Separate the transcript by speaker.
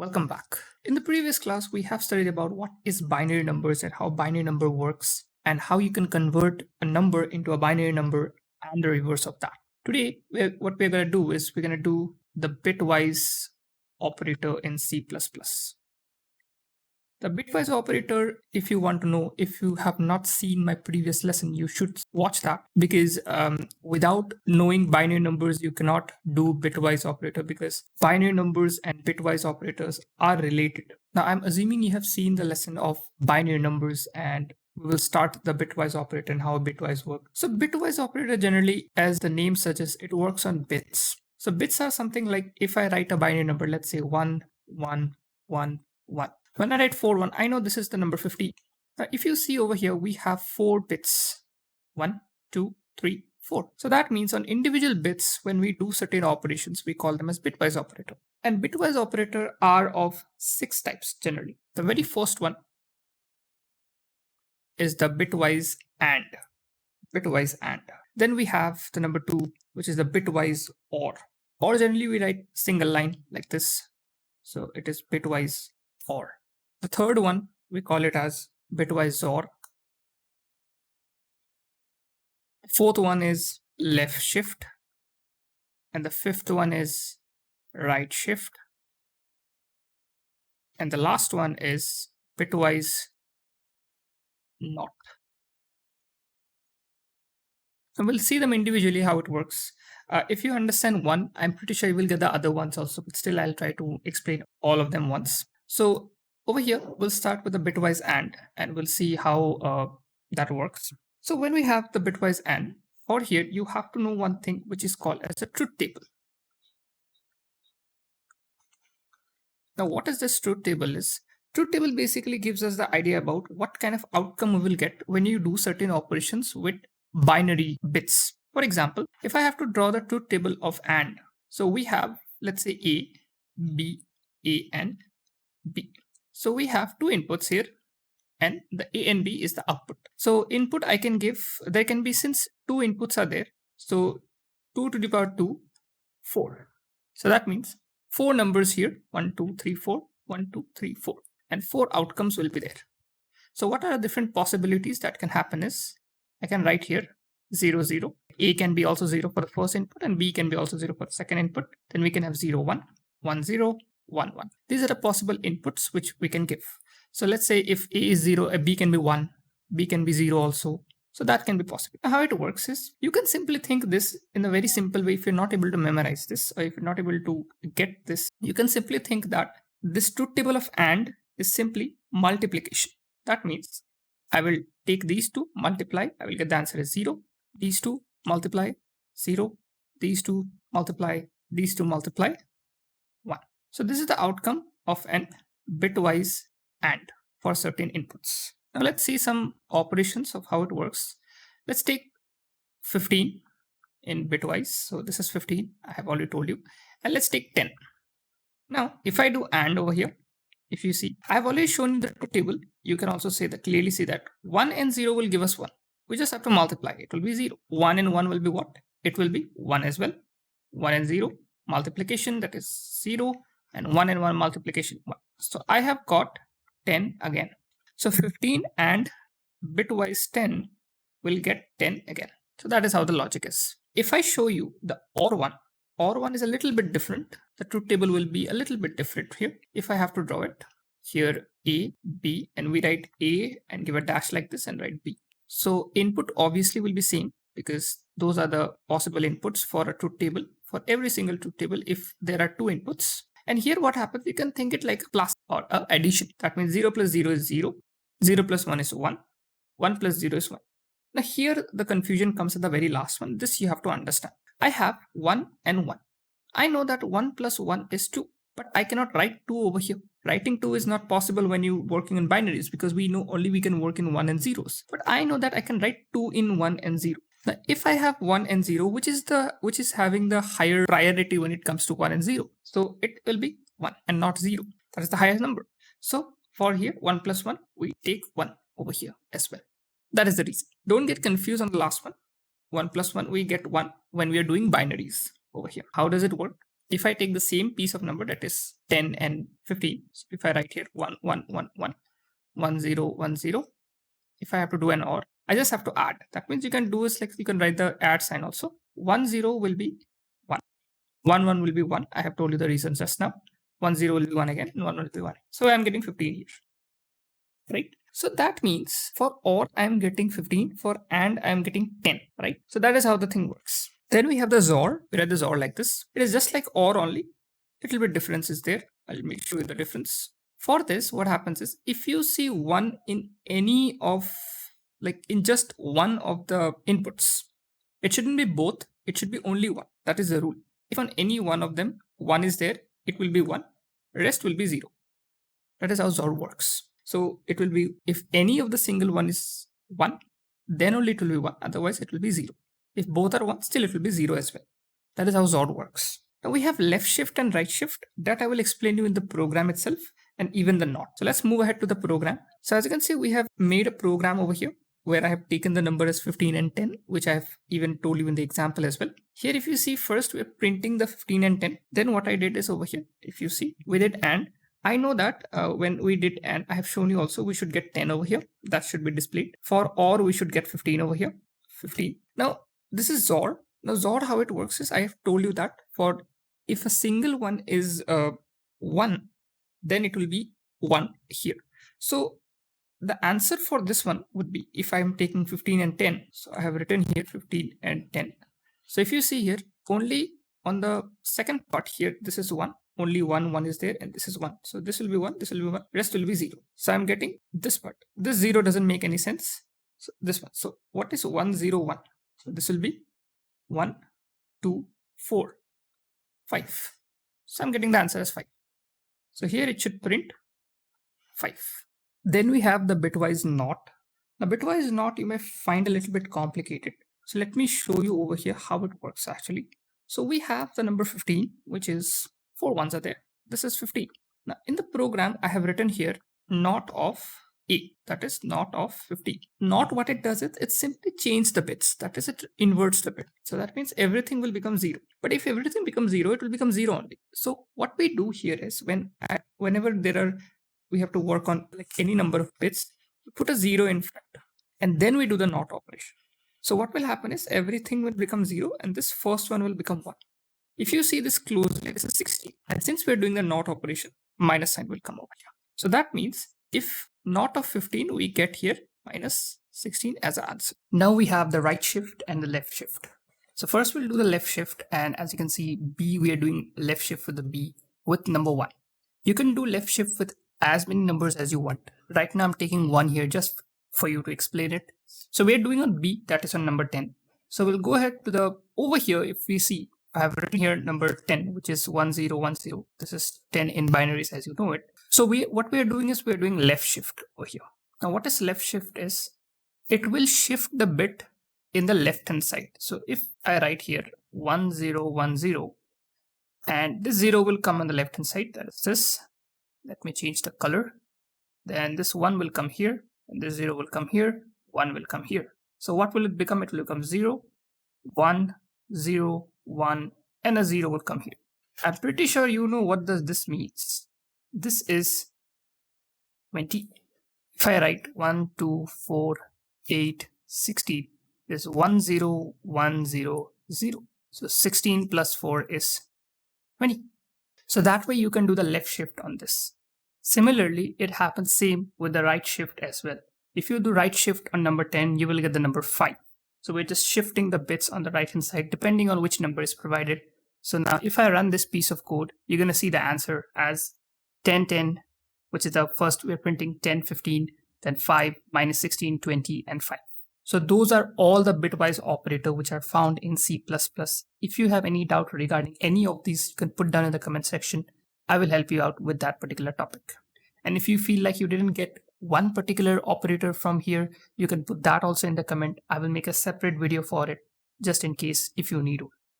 Speaker 1: Welcome back. In the previous class, we have studied about what is binary numbers and how binary number works and how you can convert a number into a binary number and the reverse of that. Today, what we're going to do is we're going to do the bitwise operator in C++. The bitwise operator, if you want to know, if you have not seen my previous lesson, you should watch that because without knowing binary numbers, you cannot do bitwise operator because binary numbers and bitwise operators are related. Now, I'm assuming you have seen the lesson of binary numbers and we will start the bitwise operator and how bitwise works. So bitwise operator generally, as the name suggests, it works on bits. So bits are something like if I write a binary number, let's say 1, 1, 1, 1. When I write 4, 1, I know this is the number 50. Now, if you see over here, we have 4 bits. 1, 2, 3, 4. So that means on individual bits, when we do certain operations, we call them as bitwise operator. And bitwise operator are of 6 types generally. The very first one is the bitwise AND. Bitwise AND. Then we have the number 2, which is the bitwise OR. Or generally we write single line like this. So it is bitwise OR. The third one, we call it as bitwise OR. Fourth one is left shift. And the fifth one is right shift. And the last one is bitwise NOT. So we'll see them individually how it works. If you understand one, I'm pretty sure you will get the other ones also, but still I'll try to explain all of them once. So over here, we'll start with the bitwise AND and we'll see how that works. So when we have the bitwise AND, for here, you have to know one thing which is called as a truth table. Now, what is this truth table is? Truth table basically gives us the idea about what kind of outcome we will get when you do certain operations with binary bits. For example, if I have to draw the truth table of AND, so we have, let's say A, B, A and B. So we have two inputs here and the A and B is the output. So input I can give, there can be, since two inputs are there, so 2 to the power 2, 4. So that means 4 numbers here, 1, 2, 3, 4, 1, 2, 3, 4, and 4 outcomes will be there. So what are the different possibilities that can happen is, I can write here 0, 0. A can be also 0 for the first input and B can be also 0 for the second input. Then we can have 0, 1, 1, 0, 1, 1. These are the possible inputs which we can give. So let's say if A is 0, B can be 1, B can be 0 also. So that can be possible. Now, how it works is, you can simply think this in a very simple way. If you're not able to memorize this or if you're not able to get this, you can simply think that this truth table of AND is simply multiplication. That means I will take these two, multiply, I will get the answer as 0. These two multiply 0. These two multiply, these two multiply 1. So this is the outcome of an bitwise AND for certain inputs. Now let's see some operations of how it works. Let's take 15 in bitwise. So this is 15, I have already told you. And let's take 10. Now if I do AND over here, if you see, I have already shown you the truth table. You can also say that, clearly see that 1 and 0 will give us 1. We just have to multiply. It will be 0. 1 and 1 will be what? It will be 1 as well. 1 and 0 multiplication, that is 0, and 1 and 1 multiplication 1. So I have got 10 again. So 15 and bitwise 10 will get 10 again. So that is how the logic is. If I show you the OR one is a little bit different. The truth table will be a little bit different here. If I have to draw it here, A, B, and we write A and give a dash like this and write B. So input obviously will be same because those are the possible inputs for a truth table, for every single truth table if there are two inputs. And here what happens, you can think it like a plus or a addition. That means 0 plus 0 is 0, 0 plus 1 is 1, 1 plus 0 is 1. Now here the confusion comes at the very last one. This you have to understand. I have 1 and 1. I know that 1 plus 1 is 2, but I cannot write 2 over here. Writing 2 is not possible when you're working in binaries because we know only we can work in 1 and 0s. But I know that I can write 2 in 1 and 0. Now, if I have 1 and 0, which is having the higher priority when it comes to 1 and 0, so it will be 1 and not 0. That is the highest number. So for here, 1 plus 1, we take 1 over here as well. That is the reason. Don't get confused on the last one. 1 plus 1, we get 1 when we are doing binaries over here. How does it work? if I take the same piece of number, that is 10 and 15, so if I write here 1 1 1 1 1 0 1 0, if I have to do an OR, I just have to add. That means you can do is like you can write the add sign also. 1 0 will be 1, 1 1 will be 1. I have told you the reasons just now. 1 0 will be 1 again, and 1 will be 1. So I'm getting 15 here, right? So that means for OR I'm getting 15, for AND I'm getting 10, right? So that is how the thing works. Then we have the XOR. We write the XOR like this. It is just like OR only. Little bit difference is there. I'll make sure the difference. For this, what happens is if you see 1 in any of, like in just one of the inputs, it shouldn't be both. It should be only one. That is the rule. If on any one of them 1 is there, it will be 1. Rest will be 0. That is how XOR works. So it will be, if any of the single one is 1, then only it will be 1. Otherwise it will be 0. If both are 1, still it will be 0 as well. That is how XOR works. Now we have left shift and right shift. That I will explain you in the program itself, and even the NOT. So let's move ahead to the program. So as you can see, we have made a program over here where I have taken the number as 15 and 10, which I have even told you in the example as well. Here, if you see, first we're printing the 15 and 10. Then what I did is over here, if you see, we did AND. I know that when we did AND, I have shown you also we should get 10 over here. That should be displayed. For OR, we should get 15 over here. 15. Now, this is XOR. Now, XOR, how it works is I have told you that for if a single one is 1, then it will be 1 here. So the answer for this one would be, if I'm taking 15 and 10, so I have written here 15 and 10. So if you see here, only on the second part here, this is 1. Only 1 is there, and this is 1. So this will be 1, this will be 1, rest will be 0. So I'm getting this part. This 0 doesn't make any sense. So this one. So what is 1 0 1? So this will be 1 2 4 5. So I'm getting the answer as 5. So here it should print 5. Then we have the bitwise NOT. Now bitwise NOT you may find a little bit complicated. So let me show you over here how it works actually. So we have the number 15, which is 4 ones are there. This is 15. Now in the program I have written here NOT of A, that is NOT of 15. NOT, what it does is it simply changes the bits, that is it inverts the bit. So that means everything will become 0. But if everything becomes 0, it will become 0 only. So what we do here is whenever we have to work on like any number of bits, we put a 0 in front and then we do the NOT operation. So what will happen is everything will become 0 and this first one will become 1. If you see this closely, this is 16. And since we're doing the NOT operation, minus sign will come over here. So that means if NOT of 15, we get here minus 16 as an answer. Now we have the right shift and the left shift. So first we'll do the left shift, and as you can see, B, we are doing left shift for the B with number 1. You can do left shift with as many numbers as you want. Right now I'm taking 1 here just for you to explain it. So we're doing on B, that is on number 10. So we'll go ahead to the, over here if we see, I have written here number 10, which is 1010. This is 10 in binaries as you know it. So what we are doing is we're doing left shift over here. Now what is left shift is, it will shift the bit in the left hand side. So if I write here 1010, and this 0 will come on the left hand side, that is this. Let me change the color. Then this 1 will come here, and this 0 will come here, 1 will come here. So what will it become? It will become 0, 1, 0, 1, and a 0 will come here. I'm pretty sure you know what does this means. This is 20. If I write 1, 2, 4, 8, 16, is 1, 0, 1, 0, 0. So 16 plus 4 is 20. So that way you can do the left shift on this. Similarly, it happens same with the right shift as well. If you do right shift on number 10, you will get the number 5. So we're just shifting the bits on the right hand side depending on which number is provided. So now if I run this piece of code, you're going to see the answer as 10, 10, which is the first we're printing 10, 15, then 5, minus 16, 20, and 5. So those are all the bitwise operator which are found in C++. If you have any doubt regarding any of these, you can put down in the comment section. I will help you out with that particular topic. And if you feel like you didn't get one particular operator from here, you can put that also in the comment. I will make a separate video for it just in case if you need one.